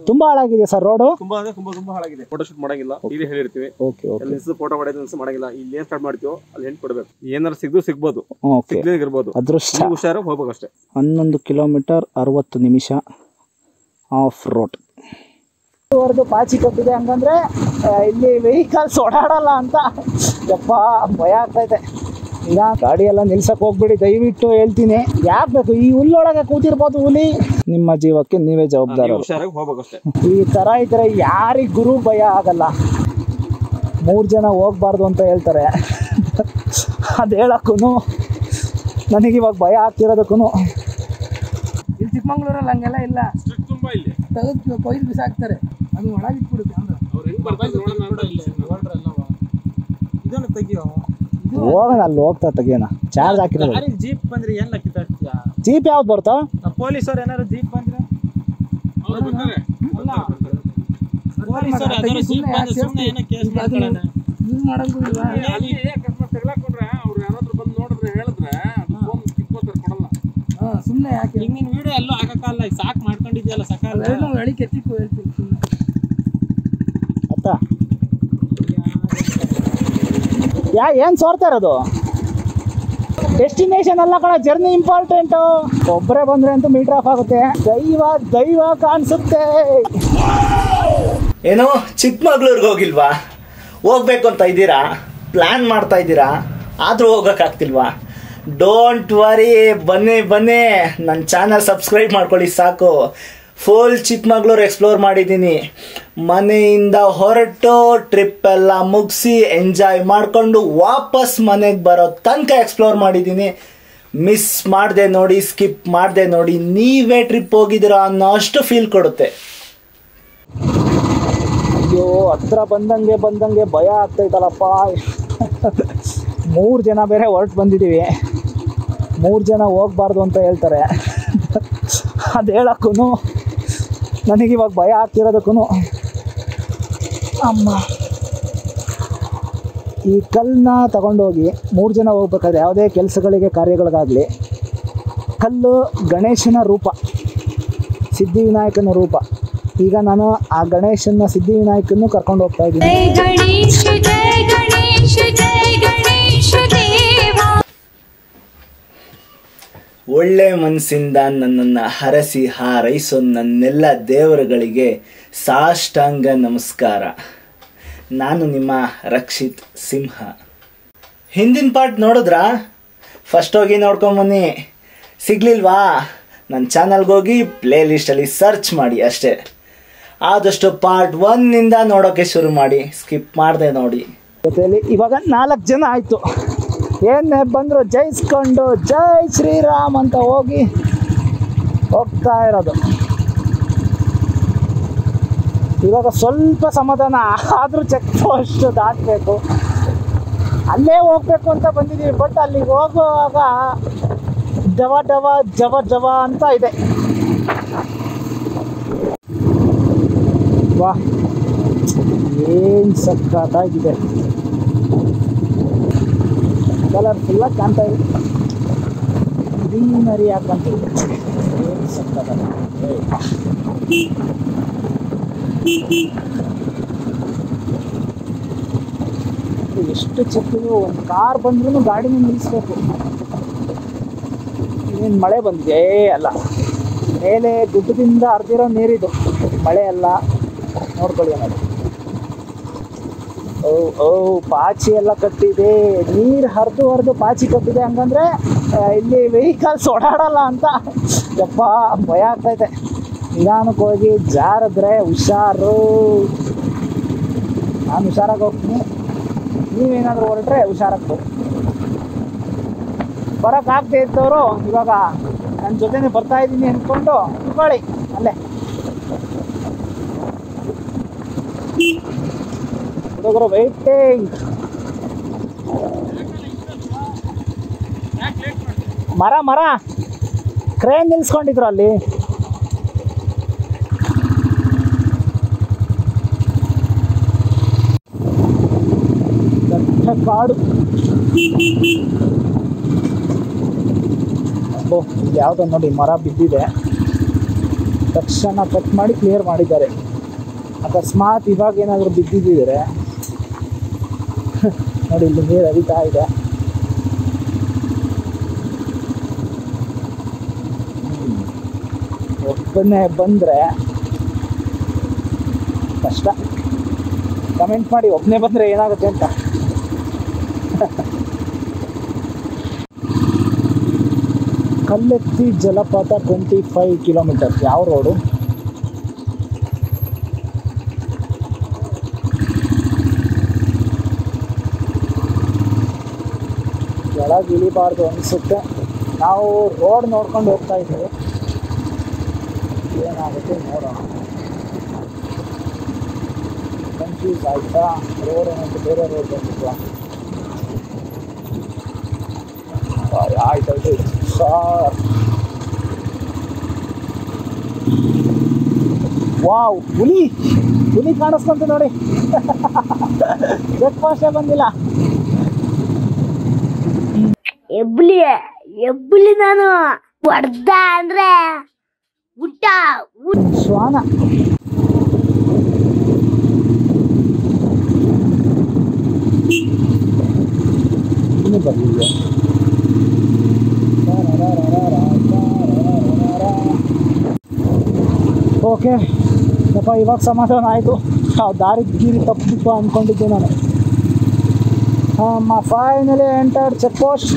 ತುಂಬಾ ಹಾಳಾಗಿದೆ sir road. ತುಂಬಾ ಹಾಳಾಗಿದೆ. ಫೋಟೋ ಶೂಟ್ ಮಾಡಂಗಿಲ್ಲ, ಇಲ್ಲಿ ಹೇಳಿರ್ತೀವಿ. ಫೋಟೋ ಮಾಡಂಗಿಲ್ಲ. ಇಲ್ಲಿ ಏನ್ ಸ್ಟಾರ್ಟ್ ಮಾಡ್ತೀವೋ ಅಲ್ಲಿ ಹೆಣ್ಣು ಕೊಡ್ಬೇಕು. ಏನಾರು ಸಿಗ್ಬೋದು, ಸಿಗ್ಲಿರ್ಬೋದು. ಅದೃಷ್ಟ, ಹುಷಾರು ಹೋಗ್ಬೇಕು ಅಷ್ಟೇ. 11 ಕಿಲೋಮೀಟರ್ 60 ನಿಮಿಷ ಆಫ್ ರೋಡ್. ಪಾಚಿ ಕಟ್ಟಿದೆ ಹಂಗಂದ್ರೆ ಇಲ್ಲಿ ವೆಹಿಕಲ್ಸ್ ಓಡಾಡಲ್ಲ ಅಂತ ಯಪ್ಪ ಭಯ ಆಗ್ತೈತೆ. ಈಗ ಗಾಡಿ ಎಲ್ಲ ನಿಲ್ಸಕ್ ಹೋಗ್ಬಿಡಿ ದಯವಿಟ್ಟು ಹೇಳ್ತೀನಿ. ಯಾಕೆ ಬೇಕು? ಈ ಹುಲ್ಲೊಳಗೆ ಕೂತಿರ್ಬೋದು ಹುಲಿ. ನಿಮ್ಮ ಜೀವಕ್ಕೆ ನೀವೇ ಜವಾಬ್ದಾರ. ಈ ತರ ಇದ್ರೆ ಯಾರಿಗ್ ಗುರು ಭಯ ಆಗಲ್ಲ. 3 ಜನ ಹೋಗ್ಬಾರ್ದು ಅಂತ ಹೇಳ್ತಾರೆ. ಅದು ಹೇಳಕ್ಕೂ ನನಗಿವಾಗ ಭಯ ಆಗ್ತಿರೋದಕ್ಕೂ. ಇಲ್ಲಿ ಚಿಕ್ಕಮಂಗ್ಳೂರಲ್ಲಿ ಹಂಗೆಲ್ಲ ಇಲ್ಲ. ತೆಗೆದು ಕೊಯ್ದು ಬಿಸಾಕ್ತಾರೆ. ಅದು ಒಳಗಿಟ್ಬಿಡುತ್ತೆ. ಇದನ್ನು ತೆಗಿಯೋ, ಹೋಗೋಣ ಅಲ್ಲಿ ಹೋಗ್ತಾ ತೆಗಿಯೋಣ. ಚಾರ್ಜ್ ಹಾಕಿರೋದು. ಜೀಪ್ ಬಂದ್ರೆ ಏನ್ ಲೆಕ್ಕಿಸ್ತೀಯ? ಜೀಪ್ ಯಾವ್ದು ಬರ್ತಾ? ಪೊಲೀಸರು ಏನಾದ್ರು ಜೀಪ್ ಬಂದ್ರೆ ಸುಮ್ಮನೆ ಯಾಕೆ ನಿನ್ನ ವಿಡಿಯೋ ಎಲ್ಲೋ ಹಾಕಕ್ಕಲ್ಲ. ಸಾಕು ಮಾಡ್ಕೊಂಡಿದ್ಯಲ್ಲ ಸಕಾಲ ಅಳಿಕೆ ಎತ್ತಿಕ್ಕೂ ಹೇಳ್ತೀನಿ ಸುಮ್ಮನೆ ಅತ್ತ. ಏನ್ ಸೋರ್ತಾ ಇರೋದು? ಡೆಸ್ಟಿನೇಷನ್ ಅಲ್ಲ ಕಣ, ಜರ್ನಿ ಇಂಪಾರ್ಟೆಂಟು. ಒಬ್ಬರೇ ಬಂದ್ರೆ ಅಂತೂ ಮೀಟರ್ ಆಫ್ ಆಗುತ್ತೆ. ದೈವ ಕಾಣಿಸುತ್ತೆ. ಏನೋ ಚಿಕ್ಕಮಗಳೂರಿಗೆ ಹೋಗಿಲ್ವಾ? ಹೋಗ್ಬೇಕು ಅಂತ ಇದ್ದೀರಾ, ಪ್ಲ್ಯಾನ್ ಮಾಡ್ತಾ ಇದ್ದೀರಾ, ಆದರೂ ಹೋಗೋಕ್ಕಾಗ್ತಿಲ್ವಾ? ಡೋಂಟ್ ವರಿ, ಬನ್ನಿ ನನ್ನ ಚಾನಲ್ ಸಬ್ಸ್ಕ್ರೈಬ್ ಮಾಡ್ಕೊಳ್ಳಿ ಸಾಕು. ಫುಲ್ ಚಿಕ್ಕಮಗಳೂರು ಎಕ್ಸ್ಪ್ಲೋರ್ ಮಾಡಿದ್ದೀನಿ. ಮನೆಯಿಂದ ಹೊರಟು ಟ್ರಿಪ್ ಎಲ್ಲ ಮುಗಿಸಿ ಎಂಜಾಯ್ ಮಾಡಿಕೊಂಡು ವಾಪಸ್ ಮನೆಗೆ ಬರೋ ತನಕ ಎಕ್ಸ್ಪ್ಲೋರ್ ಮಾಡಿದ್ದೀನಿ. ಮಿಸ್ ಮಾಡಿದೆ ನೋಡಿ, ಸ್ಕಿಪ್ ಮಾಡಿದೆ ನೋಡಿ, ನೀವೇ ಟ್ರಿಪ್ ಹೋಗಿದ್ದೀರಾ ಅನ್ನೋ ಅಷ್ಟು ಫೀಲ್ ಕೊಡುತ್ತೆ. ಅಯ್ಯೋ ಹತ್ರ ಬಂದಂಗೆ ಭಯ ಆಗ್ತೈತಲ್ಲಪ್ಪ. 3 ಜನ ಬೇರೆ ಹೊರಟು ಬಂದಿದ್ದೀವಿ. 3 ಜನ ಹೋಗ್ಬಾರ್ದು ಅಂತ ಹೇಳ್ತಾರೆ. ಅದು ಹೇಳಕ್ಕೂ ನನಗಿವಾಗ ಭಯ ಆಗ್ತಿರೋದಕ್ಕೂ. ಅಮ್ಮ, ಈ ಕಲ್ಲನ್ನ ತಗೊಂಡೋಗಿ 3 ಜನ ಹೋಗ್ಬೇಕಾದ್ರೆ ಯಾವುದೇ ಕೆಲಸಗಳಿಗೆ ಕಾರ್ಯಗಳಿಗಾಗಲಿ, ಕಲ್ಲು ಗಣೇಶನ ರೂಪ, ಸಿದ್ಧಿವಿನಾಯಕನ ರೂಪ. ಈಗ ನಾನು ಆ ಗಣೇಶನ ಸಿದ್ಧಿವಿನಾಯಕನ್ನು ಕರ್ಕೊಂಡು ಹೋಗ್ತಾ ಇದ್ದೀನಿ. ಒಳ್ಳೆ ಮನಸ್ಸಿಂದ ನನ್ನನ್ನು ಹರಸಿ ಹಾರೈಸೋ ನನ್ನೆಲ್ಲ ದೇವರುಗಳಿಗೆ ಸಾಷ್ಟಾಂಗ ನಮಸ್ಕಾರ. ನಾನು ನಿಮ್ಮ ರಕ್ಷಿತ್ ಸಿಂಹ. ಹಿಂದಿನ ಪಾರ್ಟ್ ನೋಡಿದ್ರಾ? ಫಸ್ಟ್ ಹೋಗಿ ನೋಡ್ಕೊಂಬನ್ನಿ. ಸಿಗ್ಲಿಲ್ವಾ? ನನ್ನ ಚಾನಲ್ಗೆ ಹೋಗಿ ಪ್ಲೇ ಲಿಸ್ಟಲ್ಲಿ ಸರ್ಚ್ ಮಾಡಿ ಅಷ್ಟೇ. ಆದಷ್ಟು ಪಾರ್ಟ್ 1 ನೋಡೋಕ್ಕೆ ಶುರು ಮಾಡಿ, ಸ್ಕಿಪ್ ಮಾಡದೆ ನೋಡಿ. ಜೊತೆಯಲ್ಲಿ ಇವಾಗ 4 ಜನ ಆಯಿತು. ಏನೇ ಬಂದರು ಜಯಿಸ್ಕೊಂಡು ಜೈ ಶ್ರೀರಾಮ್ ಅಂತ ಹೋಗ್ತಾ ಇರೋದು. ಇವಾಗ ಸ್ವಲ್ಪ ಸಮಾಧಾನ ಆದರೂ ಚೆಕ್ ಪೋಸ್ಟ್ ದಾಟಬೇಕು. ಅಲ್ಲೇ ಹೋಗ್ಬೇಕು ಅಂತ ಬಂದಿದ್ದೀವಿ. ಬಟ್ ಅಲ್ಲಿಗೆ ಹೋಗುವಾಗ ಜವ ಅಂತ ಇದೆ. ವಾ, ಏನು ಸಖತ್ತಾಗಿದೆ. ಕಲರ್ಫುಲ್ಲಾಗಿ ಕಾಣ್ತಾ ಇದೆ. ಗ್ರೀನರಿ ಆಗಿ ಕಾಣ್ತಿದೆ. ಏನು ಸಖತ್ತಾಗಿದೆ. ಎಷ್ಟು ಚಿಕ್ಕದು. ಒಂದು ಕಾರ್ ಬಂದ್ರೂ ಗಾಡಿನ ನಿಲ್ಲಿಸ್ಬೇಕು. ಏನು ಮಳೆ ಬಂದಿದೆ ಅಲ್ಲ, ಮೇಲೆ ಗುಡ್ಡದಿಂದ ಹರಿದಿರೋ ನೀರಿದು, ಮಳೆ ಅಲ್ಲ. ನೋಡ್ಕೊಳ್ಳಿ ಅನ್ನೋದು. ಪಾಚಿ ಎಲ್ಲ ಕಟ್ಟಿದೆ. ನೀರು ಹರಿದು ಪಾಚಿ ಕಟ್ಟಿದೆ ಹಂಗಂದ್ರೆ ಇಲ್ಲಿ ವೆಹಿಕಲ್ಸ್ ಓಡಾಡಲ್ಲ ಅಂತ ಯಪ್ಪ ಭಯ ಆಗ್ತೈತೆ. ನಿಧಾನಕ್ಕೆ ಹೋಗಿ ಜಾರಿದ್ರೆ ಹುಷಾರು. ನಾನು ಹುಷಾರಾಗಿ ಹೋಗ್ತೀನಿ, ನೀವೇನಾದರೂ ಹೊರಟ್ರೆ ಹುಷಾರಾಗಿ ಹೋಗಿ. ಬರೋಕ್ಕಾಗದೆ ಇದ್ದವರು ಇವಾಗ ನನ್ನ ಜೊತೆನೇ ಬರ್ತಾ ಇದ್ದೀನಿ ಅಂದ್ಕೊಂಡು ಕುತ್ಕೊಳ್ಳಿ ಅಲ್ಲೇ. ಹುಡುಗರು ವೇಟಿಂಗ್. ಮರ ಕ್ರೇನ್ ನಿಲ್ಸ್ಕೊಂಡಿದ್ರು ಅಲ್ಲಿ. ದಟ್ಟ ಕಾಡು. ಯಾವುದೋ ನೋಡಿ ಮರ ಬಿದ್ದಿದೆ. ತಕ್ಷಣ ಕಟ್ ಮಾಡಿ ಕ್ಲಿಯರ್ ಮಾಡಿದ್ದಾರೆ. ಅಕಸ್ಮಾತ್ ಇವಾಗ ಏನಾದರೂ ಬಿದ್ದಿದ್ದರೆ ನೋಡಿ, ಇಲ್ಲಿ ನೀರು ಹರಿತಾ ಇದೆ. ಒಬ್ಬನೇ ಬಂದರೆ ಕಷ್ಟ. ಕಮೆಂಟ್ ಮಾಡಿ ಒಬ್ಬನೇ ಬಂದರೆ ಏನಾಗುತ್ತೆ ಅಂತ. ಕಲ್ಲೆತ್ತಿ ಜಲಪಾತ 25 ಕಿಲೋಮೀಟರ್. ಯಾವ ರೋಡು? ಕೆಳಗೆ ಇಳಿಬಾರ್ದು ಅನಿಸುತ್ತೆ. ನಾವು ರೋಡ್ ನೋಡ್ಕೊಂಡು ಹೋಗ್ತಾ ಇದ್ದೀವಿ, ಏನಾಗುತ್ತೆ ನೋಡೋಣ. ಕನ್ಫ್ಯೂಸ್ ಆಯ್ತಾ? ರೋಡ್ ಏನಂತ ಬೇರೆ ರೋಡ್ ಬಂದಿತ್ತು. ಆಯ್ತಾಯ್ತು ಸರ್. ವಾವ್, ಹುಲಿ ಕಾಣಿಸ್ಕೊಂತ ನೋಡಿ. ಬ್ರೇಕ್ಫಾಸ್ಟೇ ಬಂದಿಲ್ಲ. ಎಬ್ಬಲಿ ನಾನು ಹೊಡ್ದ ಅಂದ್ರೆ ಊಟ ಶ್ವಾನ. ಇನ್ನು ಬರ್ಲಿದೆ. ಓಕೆ ಸ್ವಲ್ಪ ಇವಾಗ ಸಮಾಧಾನ ಆಯಿತು. ದಾರಿ ಗೀರಿ ತಪ್ಪಿತ್ತು ಅಂದ್ಕೊಂಡಿದ್ದೆ ನಾನು. Finally entered check post.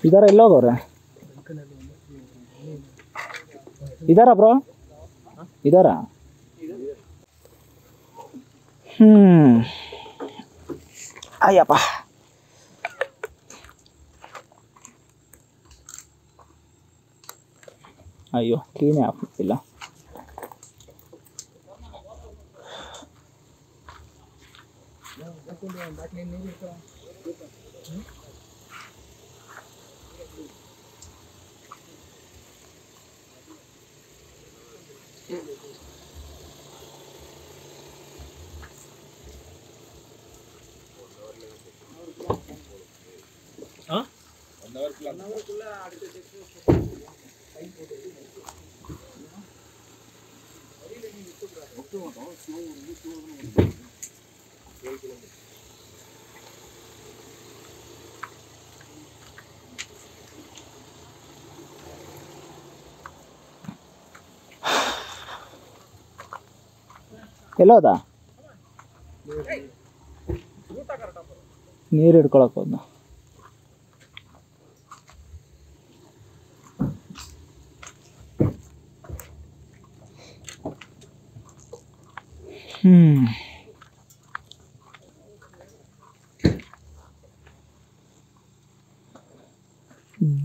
ಇದಾರ ಎಲ್ಲೋಗವ್ರೆ? ಇದಾರ ಬ್ರೋ? ಇದಾರ? ಅಯ್ಯಪ್ಪ. ಅಯ್ಯೋ, ಕ್ಲೀನೇ ಆಗ್ತಿಲ್ಲ. ಎಲ್ಲೋದ? ನೀರು ಹಿಡ್ಕೊಳಕ್ ಹೋದ್ನ.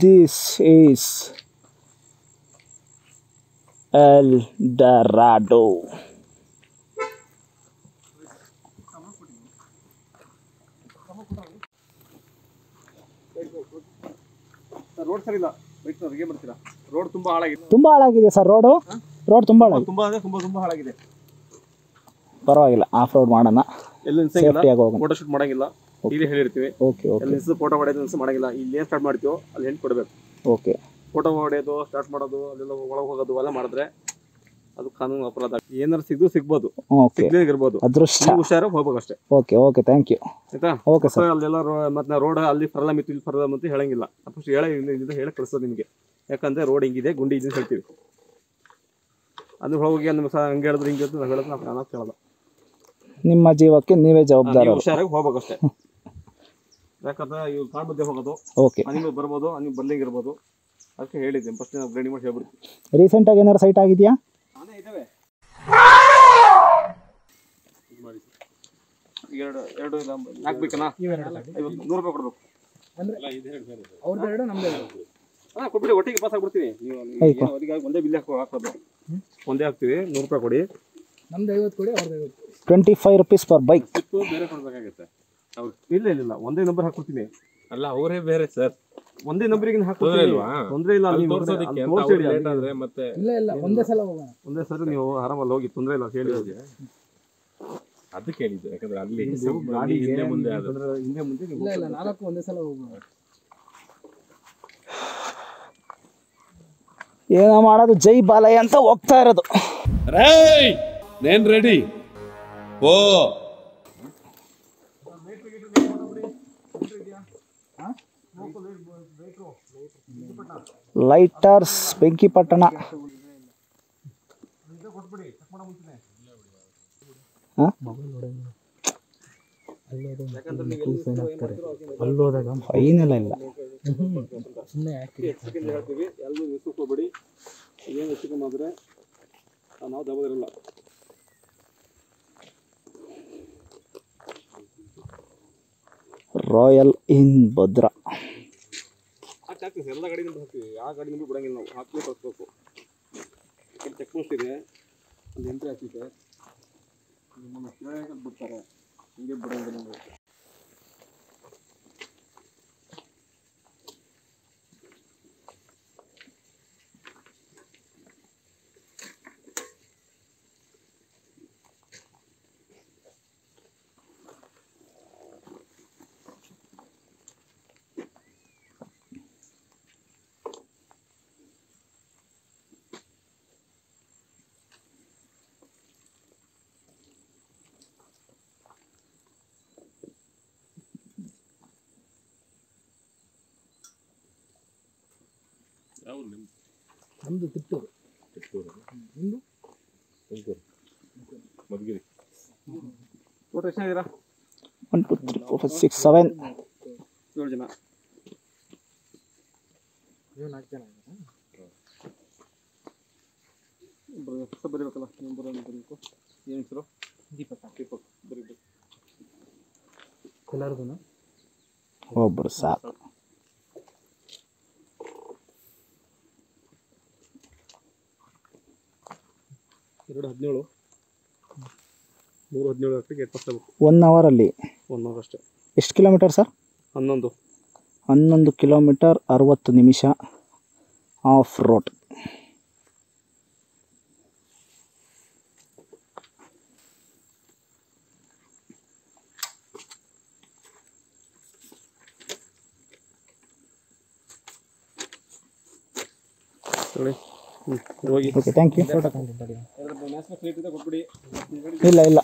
This is El Dorado. Road ಸರಿ ಇಲ್ಲ, ಹೇಗೆ ಮಾಡ್ತೀರಾ? ರೋಡ್ ತುಂಬಾ ಹಾಳಾಗಿದೆ. ತುಂಬಾ ಹಾಳಾಗಿದೆ ಸರ್ ರೋಡ್ ತುಂಬಾ ಹಾಳಾಗಿದೆ. ತುಂಬಾ ಹಾಳಾಗಿದೆ. ಪರವಾಗಿಲ್ಲ, ಆಫ್ ರೋಡ್ ಮಾಡೋಣ. ಫೋಟೋ ಶೂಟ್ ಮಾಡಂಗಿಲ್ಲ, ಇಲ್ಲಿ ಹೇಳಿರ್ತೀವಿ. ಫೋಟೋ ಹೊಡೆಯೋದು ಮಾಡಂಗಿಲ್ಲ. ಇಲ್ಲಿ ಏನ್ ಸ್ಟಾರ್ಟ್ ಮಾಡ್ತೀವೋ ಅಲ್ಲಿ ಹೆಣ್ಣು ಕೊಡ್ಬೇಕು. ಓಕೆ. ಫೋಟೋ ಹೊಡೆಯೋದು ಸ್ಟಾರ್ಟ್ ಮಾಡೋದು, ಅಲ್ಲೆಲ್ಲ ಒಳಗೆ ಹೋಗೋದು ಎಲ್ಲ ಮಾಡಿದ್ರೆ ಅದು ಕಾನೂನು ಅಪರಾಧ. ಏನಾರು ಸಿಗ್ಬೋದು, ಸಿಗ್ಲಿರ್ಬೋದು. ಹುಷಾರಾಗಿ ಹೋಗ್ಬೇಕು ಅಷ್ಟೇ. Okay thank you. ಆಯ್ತಾ? Okay sir. ಅಲ್ಲೆಲ್ಲ ಮತ್ತೆ ರೋಡ್ ಅಲ್ಲಿ ಪ್ರಾಬ್ಲಮ್ ಇತ್ತು, ಇಲ್ಲಿ ಪ್ರಾಬ್ಲಮ್ ಅಂತ ಹೇಳಂಗಿಲ್ಲ. ಫಸ್ಟ್ ಹೇಳಿ ಕಳಿಸೋದು ನಿಮಗೆ. ಯಾಕಂದ್ರೆ ರೋಡ್ ಹಿಂಗಿದೆ, ಗುಂಡಿ ಇದೆ ಅಂತ ಹೇಳ್ತೀವಿ. ಅದು ಹೋಗಿ ನಮ್ಗೆ ಹಂಗೆ ಹೇಳಿದ್ರೆ ಹಿಂಗೆ ನಾವು ಹೇಳೋದು ನಾವು ಕೇಳೋದು. ನಿಮ್ಮ ಜೀವಕ್ಕೆ ನೀವೇ ಜವಾಬ್ದಾರಿ. ಹುಷಾರಾಗಿ ಹೋಗ್ಬೇಕಷ್ಟೇ. ಯಾಕಂದ್ರೆ ಇವ್ ಕಾಡ್ ಮಧ್ಯೆ ಹೋಗೋದು, ನೀವು ಬರ್ಬೋದು, ನೀವು ಬರ್ಲಿಂಗ್ ಇರ್ಬೋದು. ಅದಕ್ಕೆ ಹೇಳಿದ್ದೆ ಫಸ್ಟ್ ನಾವು ರೆಡಿ ಮಾಡಿ ಹೇಳ್ಬಿಡ್ತೀವಿ. ರೀಸೆಂಟ್ ಆಗಿ ಏನಾರು ಸೈಟ್ ಆಗಿದೆಯಾ? ಇದಾವೆ. ಎರಡು ಹಾಕ್ಬೇಕನಾ? 100 ರೂಪಾಯಿ ಕೊಡ್ಬೇಕು. ಕೊಟ್ಬಿಡಿ, ಒಟ್ಟಿಗೆ ಪಾಸ್ ಆಗ್ಬಿಡ್ತೀವಿ. ನೀವು ಒಂದೇ ಬಿಲ್ ಹಾಕೋದು, ಒಂದೇ ಹಾಕ್ತೀವಿ. 100 ರೂಪಾಯಿ ಕೊಡಿ. ನಮ್ದು 50 ಕೊಡಿ, ಅವ್ರದ್ದು 50. 25 rupees per bike. ಬೇರೆ ಕೊಡ್ಬೇಕಾಗುತ್ತೆ. ಇಲ್ಲ ಒಂದೇ ನಂಬರ್ ಹಾಕೊಡ್ತೀನಿ. ಅಲ್ಲ ಅವರೇ ಬೇರೆ ಸರ್. ಒಂದೇ ನಂಬರಿಗೆ ತೊಂದ್ರೆ ಇಲ್ವಾ? ತೊಂದ್ರೆ ಇಲ್ಲ. ಅಲ್ಲಿ ನೀವು ತೋರ್ಸೋದಕ್ಕೆ ಅಂತ ತೋರ್ಸಿ ಹೇಳಿ. ಲೇಟ್ ಆದ್ರೆ ಮತ್ತೆ ಇಲ್ಲ ಒಂದೇ ಸಲ ಹೋಗೋಣ. ಒಂದೇ ಸರಿ ನೀವು ಆರಾಮಲ್ಲಿ ಹೋಗಿ, ತೊಂದ್ರೆ ಇಲ್ಲ ಅಂತ ಹೇಳಿ ಹೋಗಿ. ಅದಕ್ಕೆ ಹೇಳಿದ್ದು, ಯಾಕಂದ್ರೆ ಅಲ್ಲಿ ಗಾಡಿ ಹಿಂದೆ ಮುಂದೆ ಆದ್ರೆ ಹಿಂದೆ ಮುಂದೆ ನೀವು ಇಲ್ಲ 4 ಒಂದೇ ಸಲ ಹೋಗೋಣ. ಏನೋ ಮಾಡೋದು, ಜೈ ಬಾಲಯ್ಯ ಅಂತ ಹೋಗ್ತಾ ಇರೋದು. ರೈ ನೇನ್ ರೆಡಿ ಓ ಲೈಟರ್ಸ್ ಬೆಂಕಿಪಟ್ಟಣ. ಫೈನ್ ಎಲ್ಲ ಇಲ್ಲ. ಹೇಳ್ತೀವಿ, ಎಲ್ಲರೂ ನಿಲ್ಸ್ಕೋಬೇಡಿ. ಏನು ಹೆಚ್ಚು ಮಾಡಿದ್ರೆ ನಾವು ಜವಾಬ್ದಾರಿಲ್ಲ. ರಾಯಲ್ ಇನ್ ಭದ್ರಾ. ಹಾಕ್ತೀವಿ, ಎಲ್ಲ ಗಾಡಿನಿಂದ ಹಾಕ್ತೀವಿ. ಯಾವ ಗಾಡಿನಿಂದ ಬಿಡಂಗಿಲ್ಲ ನಾವು, ಹಾಕಿ ಕಳಿಸ್ಬೇಕು. ಚೆಕ್ ಪೋಸ್ಟ್ ಇದೆ, ಒಂದು ಎಂಟ್ರಿ ಹಾಕಿದೆ, ನಿಮ್ಮನ್ನು ಕೇಳಕ್ಕೆ ಬಿಡ್ತಾರೆ, ಹಿಂಗೆ ಬಿಡಂಗಿಲ್ಲ ನಾವು. ನಮ್ದು ತಿಟ್ಟೂರು. ನಿಮ್ದು ಮಧುಗಿರಿ. ಟೋಟಲ್ ಎಷ್ಟು ಇದ್ದೀರಾ? 1 2 3 4 5 6 7 7 ಜನ. ಹೆಸರು ಬರೀಬೇಕಲ್ಲ, ನಂಬರ್ ಬರೀಬೇಕು. ಏನು ಹೆಸರು? ದೀಪಕ್ ಬರೀಬೇಕು. ಎಲ್ಲರಿಗೂ ಒಬ್ಬರು ಸಾಕು. 2:17 3:17 ಗೇಟ್ ಪಾಸ್ ಆಗಬೇಕು. 1 ಅವರಲ್ಲಿ 1 ಅವರ್ ಅಷ್ಟೇ. ಎಷ್ಟು ಕಿಲೋಮೀಟರ್ ಸರ್? 11 ಕಿಲೋಮೀಟರ್ 60 ನಿಮಿಷ ಆಫ್ ರೋಡ್. ಹೋಗಿ. Okay, thank you. ಕೊಟ್ಬಿಡಿ. ಇಲ್ಲ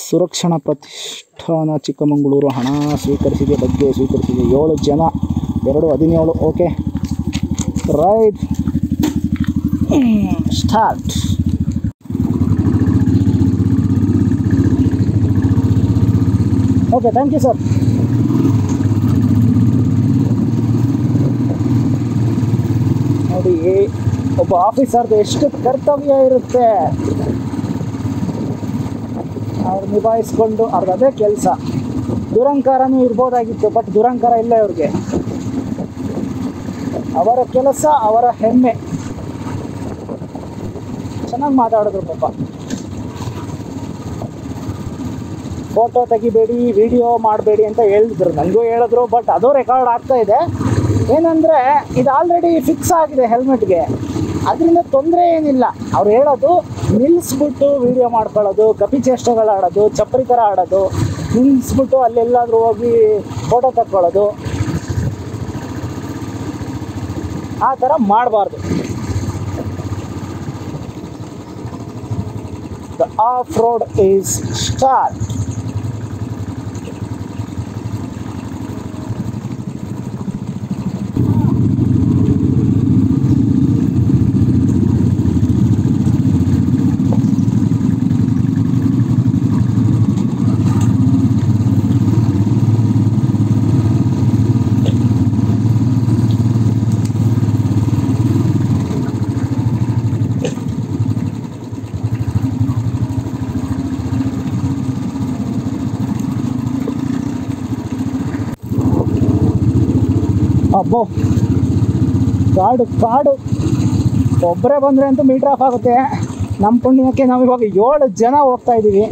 ಸುರಕ್ಷಣಾ ಪ್ರತಿಷ್ಠಾನ ಚಿಕ್ಕಮಗಳೂರು ಹಣ ಸ್ವೀಕರಿಸಿದೆ, ಬಗ್ಗೆ ಸ್ವೀಕರಿಸಿದೆ. 7 ಜನ 2:17. Okay, right, start. Okay, thank you sir. ನೋಡಿ, ಒಬ್ಬ ಆಫೀಸರ್ದು ಎಷ್ಟು ಕರ್ತವ್ಯ ಇರುತ್ತೆ, ಅವ್ರು ನಿಭಾಯಿಸ್ಕೊಂಡು ಅವ್ರದ್ದು ಅದೇ ಕೆಲಸ. ದುರಂಕಾರನೂ ಇರ್ಬೋದಾಗಿತ್ತು, ಬಟ್ ದುರಂಕಾರ ಇಲ್ಲ ಇವ್ರಿಗೆ. ಅವರ ಕೆಲಸ, ಅವರ ಹೆಮ್ಮೆ. ಚೆನ್ನಾಗಿ ಮಾತಾಡಿದ್ರು ಪಾಪ. ಫೋಟೋ ತೆಗಿಬೇಡಿ, ವಿಡಿಯೋ ಮಾಡಬೇಡಿ ಅಂತ ಹೇಳಿದ್ರು, ನನಗೂ ಹೇಳಿದ್ರು. ಬಟ್ ಅದು ರೆಕಾರ್ಡ್ ಆಗ್ತಾ ಇದೆ. ಏನಂದರೆ ಇದು ಆಲ್ರೆಡಿ ಫಿಕ್ಸ್ ಆಗಿದೆ ಹೆಲ್ಮೆಟ್ಗೆ, ಅದರಿಂದ ತೊಂದರೆ ಏನಿಲ್ಲ. ಅವ್ರು ಹೇಳೋದು ನಿಲ್ಲಿಸ್ಬಿಟ್ಟು ವಿಡಿಯೋ ಮಾಡ್ಕೊಳ್ಳೋದು, ಕಪಿಚೇಷ್ಟೆಗಳಾಡೋದು, ಚಪ್ಪರಿ ಥರ ಆಡೋದು, ನಿಲ್ಲಿಸ್ಬಿಟ್ಟು ಅಲ್ಲೆಲ್ಲಾದರೂ ಹೋಗಿ ಫೋಟೋ ತಕ್ಕೊಳ್ಳೋದು, ಆ ಥರ ಮಾಡಬಾರ್ದು. The off road is start. ಅಬ್ಬೋ, ಕಾಡು ಒಬ್ಬರೇ ಬಂದರೆ ಅಂತೂ ಮೀಟ್ರ್ ಆಫ್ ಆಗುತ್ತೆ. ನಮ್ಮ ಪುಣ್ಯಕ್ಕೆ ನಾವು ಇವಾಗ 7 ಜನ ಹೋಗ್ತಾ ಇದ್ದೀವಿ.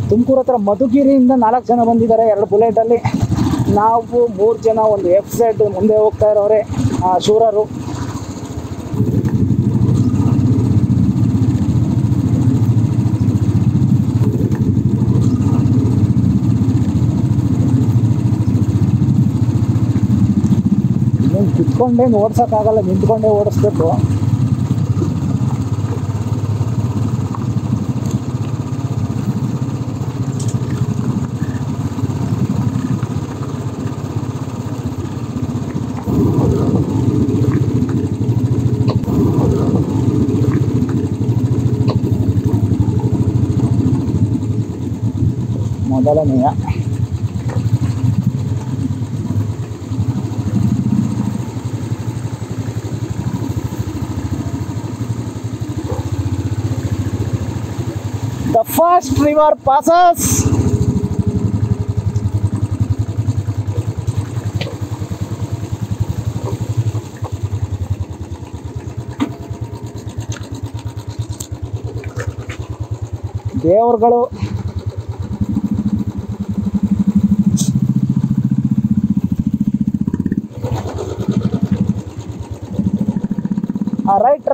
ತುಮಕೂರು ಹತ್ರ ಮಧುಗಿರಿಯಿಂದ 4 ಜನ ಬಂದಿದ್ದಾರೆ 2 ಬುಲೆಟಲ್ಲಿ. ನಾವು 3 ಜನ, ಒಂದು FZ ಮುಂದೆ ಹೋಗ್ತಾ ಇರೋರೆ ಶೂರರು. ಕುತ್ಕೊಂಡೇನು ಓಡ್ಸೋಕ್ಕಾಗಲ್ಲ, ನಿಂತ್ಕೊಂಡೇ ಓಡಿಸ್ಬೇಕು. ಮೊದಲನೆಯ The first river passes. ದೇವರುಗಳು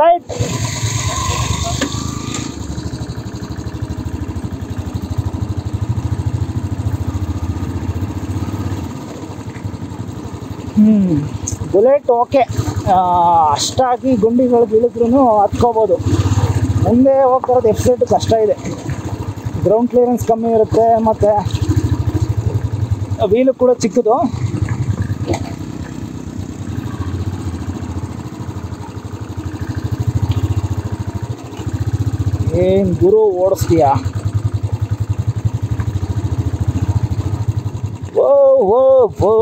ರೈಟ್ ಬುಲೆಟ್ ಓಕೆ, ಅಷ್ಟಾಗಿ ಗುಂಡಿಗಳು ಬೀಳಿದ್ರೂ ಹತ್ಕೋಬೋದು. ಮುಂದೆ ಹೋಗ್ತಿರೋದು FZ ಕಷ್ಟ ಇದೆ, ಗ್ರೌಂಡ್ ಕ್ಲಿಯರೆನ್ಸ್ ಕಮ್ಮಿ ಇರುತ್ತೆ, ಮತ್ತು ವೀಲು ಕೂಡ ಚಿಕ್ಕದು. ಏನು ಗುರು ಓಡಿಸ್ತೀಯಾ? ಓ ಓ ಓ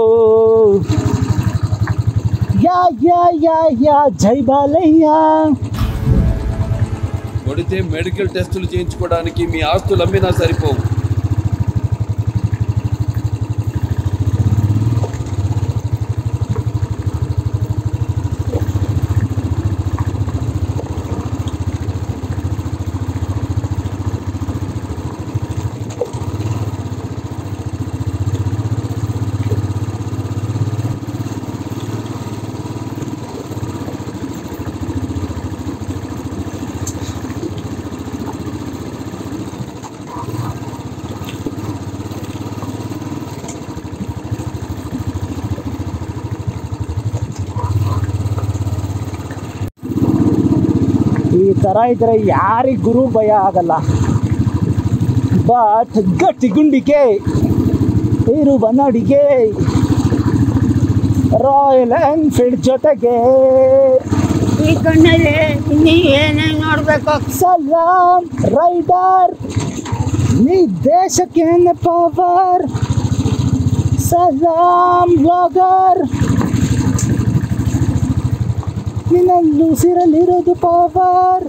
యా జై బాలయ్య. కొడితే మెడికల్ టెస్టులు చేయించుకోవడానికి మీ ఆస్తులు అమ్మినా సరిపోవు. ಈ ಥರ ಇದ್ರೆ ಯಾರಿಗೆ ಗುರು ಭಯ ಆಗಲ್ಲ. ಬಟ್ ಗಟ್ಟಿ ಗುಂಡಿಗೆ ಇರುವ ನಡಿಗೆ ರಾಯಲ್ ಎನ್ಫೀಲ್ಡ್ ಜೊತೆಗೆ ಈ ಕಣ್ಣಲ್ಲಿ ನೀ ಏನೇನು ನೋಡ್ಬೇಕು. ಸಲಾಮ್ ರೈಡರ್, ನೀ ದೇಶಕ್ಕೇನೆ ಪವರ್. ಸಲಾಮ್ ಬ್ಲಾಗರ್, ನಿನ್ನಲ್ಲಿ ಉಸಿರಲ್ಲಿರೋದು ಪವರ್.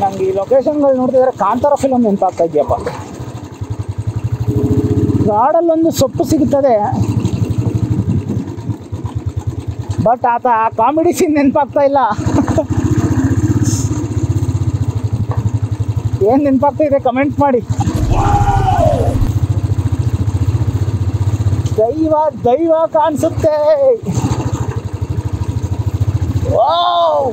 ನಂಗೆ ಈ ಲೊಕೇಶನ್ಗಳು ನೋಡ್ತಿದ್ರೆ ಕಾಂತಾರ ಫಿಲಮ್ ನೆನಪಾಗ್ತಾ ಇದೆಯಪ್ಪ. ಕಾಡಲ್ಲೊಂದು ಸೊಪ್ಪು ಸಿಗುತ್ತದೆ, ಬಟ್ ಆತ ಆ ಕಾಮಿಡಿ ಸೀನ್ ನೆನಪಾಗ್ತಾ ಇಲ್ಲ. ಏನು ನೆನಪಾಗ್ತಾ ಇದೆ ಕಮೆಂಟ್ ಮಾಡಿ. ದೈವ ದೈವ ಕಾಣಿಸುತ್ತೆ. ವಾವ್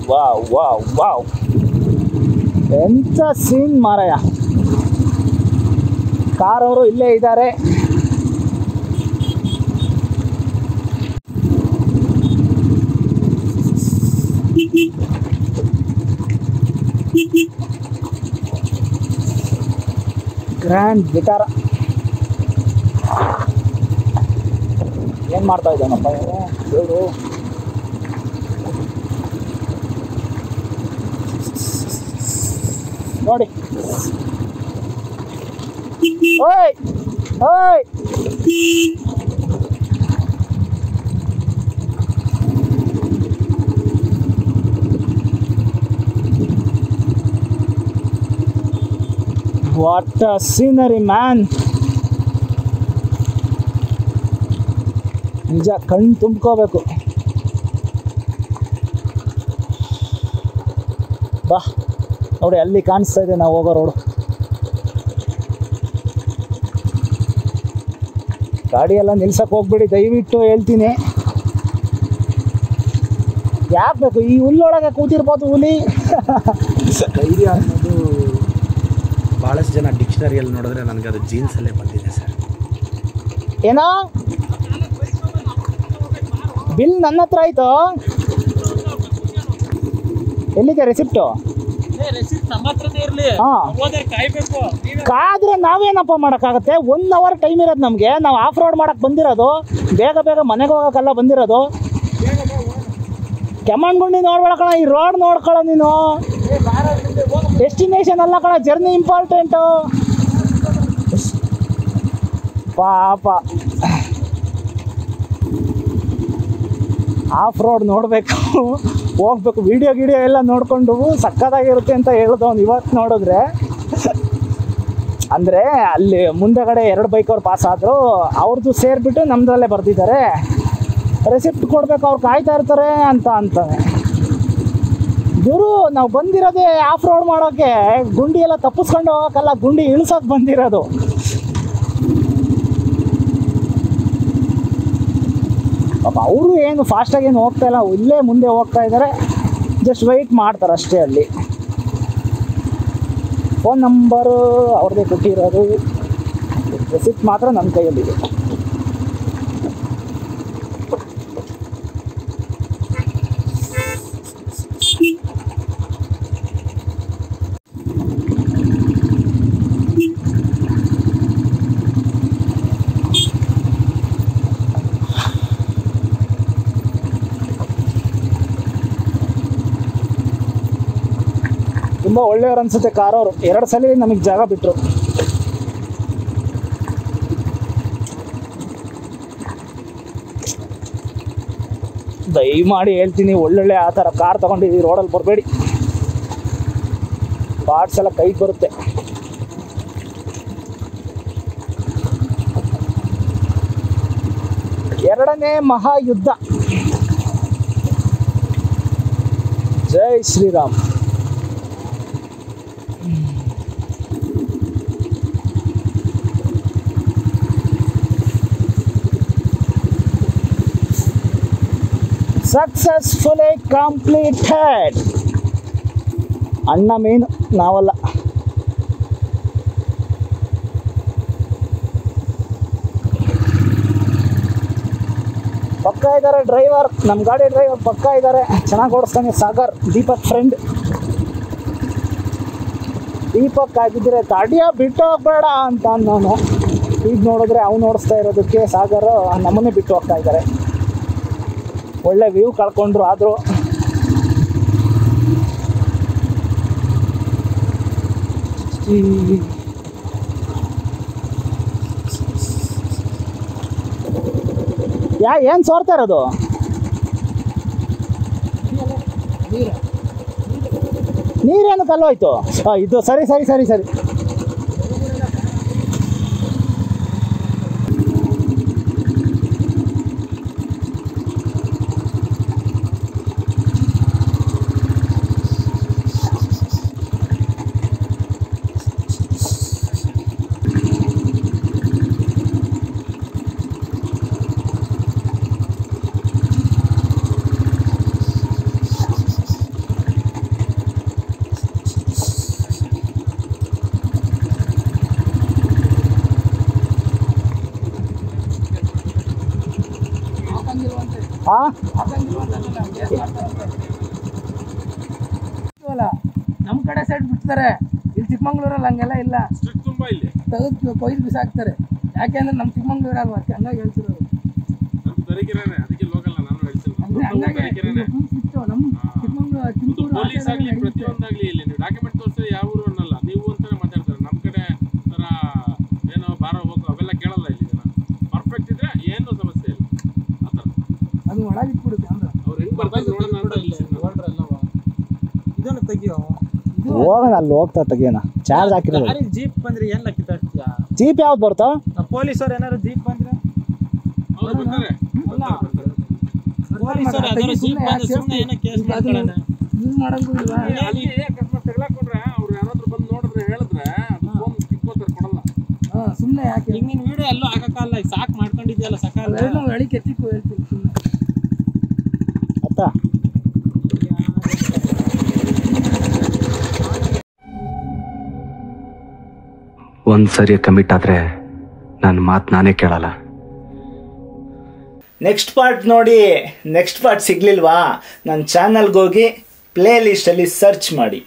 ವಾವ್ ವಾವ್ ವಾವ್, ಎಂಥ ಸೀನ್ ಮಾರಾಯ. ಕಾರ್ ಅವರು ಇಲ್ಲೇ ಇದ್ದಾರೆ. ಗ್ರ್ಯಾಂಡ್ ವಿಟಾರ ಏನು ಮಾಡ್ತಾ ಇದ್ದಾನಪ್ಪ ಇವರು? ನೋಡಿ ಓಯ್ ಓಯ್ ವಾಟ್ ಅ ಸೀನರಿ ಮ್ಯಾನ್. ನಿಜ ಕಣ್ಣು ತುಂಬ್ಕೋಬೇಕು. ಬಾ ನೋಡಿ ಅಲ್ಲಿ ಕಾಣಿಸ್ತಾ ಇದೆ ನಾವು ಹೋಗೋ ರೋಡು. ಗಾಡಿ ಎಲ್ಲ ನಿಲ್ಸಕ್ಕೆ ಹೋಗ್ಬಿಡಿ ದಯವಿಟ್ಟು ಹೇಳ್ತೀನಿ. ಯಾಕೆ ಬೇಕು ಈ ಹುಲ್ಲೊಳಗೆ ಕೂತಿರ್ಬೋದು ಹುಲಿ. ಧೈರ್ಯ ಅನ್ನೋದು ಭಾಳಷ್ಟು ಜನ ಡಿಕ್ಷನರಿಯಲ್ಲಿ ನೋಡಿದ್ರೆ ನನಗೆ ಅದು ಜೀನ್ಸಲ್ಲೇ ಬಂದಿದೆ ಸರ್. ಏನೋ ಬಿಲ್ ನನ್ನ ಹತ್ರ ಆಯ್ತು. ಎಲ್ಲಿದೆ ರೆಸಿಪ್ಟು? ಕಾದ್ರೆ ನಾವೇನಪ್ಪ ಮಾಡೋಕ್ಕಾಗತ್ತೆ? 1 hour ಟೈಮ್ ಇರೋದು ನಮಗೆ. ನಾವು ಆಫ್ ರೋಡ್ ಮಾಡಕ್ಕೆ ಬಂದಿರೋದು, ಬೇಗ ಬೇಗ ಮನೆಗೆ ಹೋಗೋಕ್ಕೆಲ್ಲ ಬಂದಿರೋದು. ಕೆಮ್ಮಣ್ಗುಂಡಿ ನೋಡ್ಬೇಡ ಕಣ, ಈ ರೋಡ್ ನೋಡ್ಕೊಳ್ಳೋ ನೀನು. ಡೆಸ್ಟಿನೇಷನ್ ಅಲ್ಲ ಕಣ, ಜರ್ನಿ ಇಂಪಾರ್ಟೆಂಟು. ಪಾಪ ಆಫ್ ರೋಡ್ ನೋಡಬೇಕು, ಹೋಗ್ಬೇಕು. ವಿಡಿಯೋ ಎಲ್ಲ ನೋಡಿಕೊಂಡು ಸಕ್ಕತ್ತಾಗಿರುತ್ತೆ ಅಂತ ಹೇಳಿದವನು ಇವತ್ತು ನೋಡಿದ್ರೆ. ಅಂದರೆ ಅಲ್ಲಿ ಮುಂದೆಗಡೆ 2 ಬೈಕ್ ಅವ್ರು ಪಾಸ್ ಆದರು, ಅವ್ರದ್ದು ಸೇರಿಬಿಟ್ಟು ನಮ್ಮದ್ರಲ್ಲೇ ಬರೆದಿದ್ದಾರೆ. ರೆಸಿಪ್ಟ್ ಕೊಡಬೇಕು, ಅವ್ರು ಕಾಯ್ತಾ ಇರ್ತಾರೆ ಅಂತಾನೆ. ಗುರು ನಾವು ಬಂದಿರೋದೇ ಆಫ್ ರೋಡ್ ಮಾಡೋಕ್ಕೆ, ಗುಂಡಿ ಎಲ್ಲ ತಪ್ಪಿಸ್ಕೊಂಡು ಹೋಗೋಕ್ಕಲ್ಲ, ಗುಂಡಿ ಇಳಿಸೋಕೆ ಬಂದಿರೋದು. ಪಾಪ ಅವರು ಏನು ಫಾಸ್ಟಾಗಿ ಏನು ಹೋಗ್ತಾ ಇಲ್ಲ, ಇಲ್ಲೇ ಮುಂದೆ ಹೋಗ್ತಾ ಇದ್ದಾರೆ. ಜಸ್ಟ್ ವೆಯ್ಟ್ ಮಾಡ್ತಾರೆ ಅಷ್ಟೇ. ಅಲ್ಲಿ ಫೋನ್ ನಂಬರು ಅವ್ರದ್ದೇ ಕೊಟ್ಟಿರೋದು, ರೆಸಿಪ್ಟ್ ಮಾತ್ರ ನನ್ನ ಕೈಯಲ್ಲಿದೆ. ತುಂಬ ಒಳ್ಳೆಯವ್ರು ಅನಿಸುತ್ತೆ ಕಾರವರು. 2 ಸಲ ನಮಗೆ ಜಾಗ ಬಿಟ್ಟರು. ದಯಮಾಡಿ ಹೇಳ್ತೀನಿ, ಒಳ್ಳೊಳ್ಳೆ ಆ ಥರ ಕಾರ್ ತೊಗೊಂಡಿದ್ದೀವಿ, ರೋಡಲ್ಲಿ ಬರಬೇಡಿ. ಪಾರ್ಟ್ಸ್ ಎಲ್ಲ ಕೈಗೆ ಬರುತ್ತೆ. ಎರಡನೇ ಮಹಾಯುದ್ಧ. ಜೈ ಶ್ರೀರಾಮ್. Successfully completed. ಅಣ್ಣ ಮೇನು, ನಾವಲ್ಲ. ಪಕ್ಕ ಇದ್ದಾರೆ ಡ್ರೈವರ್, ನಮ್ಮ ಗಾಡಿ ಡ್ರೈವರ್ ಪಕ್ಕ ಇದ್ದಾರೆ, ಚೆನ್ನಾಗಿ ಓಡಿಸ್ತಾನೆ. ಸಾಗರ್, ದೀಪಕ್ ಫ್ರೆಂಡ್. ದೀಪಕ್ ಆಗಿದ್ದರೆ ತಡಿಯ ಬಿಟ್ಟು ಹೋಗ್ಬೇಡ ಅಂತ ನಾನು. ಈಗ ನೋಡಿದ್ರೆ ಅವ್ನು ಓಡಿಸ್ತಾ ಇರೋದಕ್ಕೆ ಸಾಗರ್ ನಮ್ಮನ್ನೇ ಬಿಟ್ಟು ಹೋಗ್ತಾ ಇದ್ದಾರೆ. ಒಳ್ಳೆ ವ್ಯೂ ಕಳ್ಕೊಂಡ್ರು. ಆದರೂ ಏನು ಸೋರ್ತಾ ಇರೋದು? ನೀರೇನು ಕಲ್ಲೋಯ್ತು? ಇದು ಸರಿ ಸರಿ ಸರಿ ಸರಿ. ನಮ್ಮ ಕಡೆ ಸೈಡ್ ಬಿಡ್ತಾರೆ, ಇಲ್ಲಿ ಚಿಕ್ಕಮಂಗ್ಳೂರಲ್ಲಿ ಹಂಗೆಲ್ಲ ಇಲ್ಲ. ತುಂಬಾ ಇಲ್ಲಿ ತೆಗೆದು ಕೊಯ್ದು ಬಿಸಾಕ್ತಾರೆ. ಯಾಕೆಂದ್ರೆ ನಮ್ಮ ಚಿಕ್ಕಮಂಗ್ಳೂರು ಅಲ್ವಾ, ಅದಕ್ಕೆ ಹಂಗಾಗಿ ಹೇಳ್ತಿರೋದು. ಅದಕ್ಕೆ ಲೋಕಲ್ ನಾನು ಹೇಳ್ತೀನಿ. ನಮ್ಮ ಚಿಕ್ಕಮಂಗ್ಳೂರು ಪೊಲೀಸ್ ಆಗಲಿ ಪ್ರತಿಯೊಂದಾಗಲಿ ಇಲ್ಲಿ ನೀವು ಡಾಕ್ಯುಮೆಂಟ್ ತೋರಿಸಿದ್ರೆ ಯಾವ ಊರು ಅನ್ನಲ್ಲ, ನೀವು ಅಂತಾನೆ ಮಾತಾಡ್ತಾರೆ. ನಮ್ಮ ಕಡೆ ಥರ ಒಳಗಿಟ್ಬಿಡು ಕ್ಯಾಮ್ರಾ. ಅವ್ರು ಹೆಂಗ್ ಬರ್ತಾರೆ ನೋಡೋಣ ಅಂತ ಇಲ್ಲಿ ನೋಡ್ರಲ್ಲವಾ ಇದನ್ನು ತೆಗಿಯೋ. ಹೋಗೋಣ ಅಲ್ಲಿ ಹೋಗ್ತಾ ತೆಗಿಯೋಣ. ಚಾರ್ಜ್ ಹಾಕಿರೋದು. ಗಾಡಿ ಜೀಪ್ ಬಂದ್ರೆ ಎಲ್ಲ ಕಿತ್ತಾಡ್ತೀಯಾ? ಜೀಪ್ ಯಾವ್ದು ಬರ್ತೋ? ಪೊಲೀಸರು ಏನಾದ್ರು ಜೀಪ್ ಬಂದ್ರೆ ಅವ್ರು ಬರ್ತಾರೆ. ಅಲ್ಲ ಪೊಲೀಸರು ಯಾವ್ದಾದ್ರು ಜೀಪ್ ಬಂದ್ರೆ ಸುಮ್ಮನೆ ಏನೋ ಕೇಸ್ ಮಾಡ್ಕೊಳ್ಳೋಣ. ಯೂಸ್ ಮಾಡೋದು ಇಲ್ವಾ? ಅಲ್ಲಿ ಅಕಸ್ಮಾತ್ ತೆಗ್ಲಾಕೊಂಡ್ರೆ ಅವ್ರು ಯಾರಾದ್ರೂ ಬಂದು ನೋಡಿದ್ರೆ ಹೇಳಿದ್ರೆ ಅದು ಫೋನ್ ಕಿತ್ಕೋತಾರೆ, ಕೊಡಲ್ಲ. ಸುಮ್ಮನೆ ಯಾಕೆ ಈಗ ನೀನು ವಿಡಿಯೋ ಎಲ್ಲೂ ಹಾಕಕ್ಕಲ್ಲ, ಈಗ ಸಾಕು ಮಾಡ್ಕೊಂಡಿದ್ಯಲ್ಲ ಸಕಾಲ ಹೇಳಿ ಕೆತ್ತಿಕ್ಕು ಹೇಳ್ತೀನಿ ಸುಮ್ಮನೆ ಆಯ್ತಾ. ಒಂದ್ಸರಿ ಕಮಿಟ್ ಆದ್ರೆ ನನ್ನ ಮಾತು ನಾನೇ ಕೇಳಲ್ಲ. ನೆಕ್ಸ್ಟ್ ಪಾರ್ಟ್ ನೋಡಿ. ನೆಕ್ಸ್ಟ್ ಪಾರ್ಟ್ ಸಿಗ್ಲಿಲ್ವಾ? ನನ್ನ ಚಾನಲ್ಗೆ ಹೋಗಿ ಪ್ಲೇ ಲಿಸ್ಟಲ್ಲಿ ಸರ್ಚ್ ಮಾಡಿ.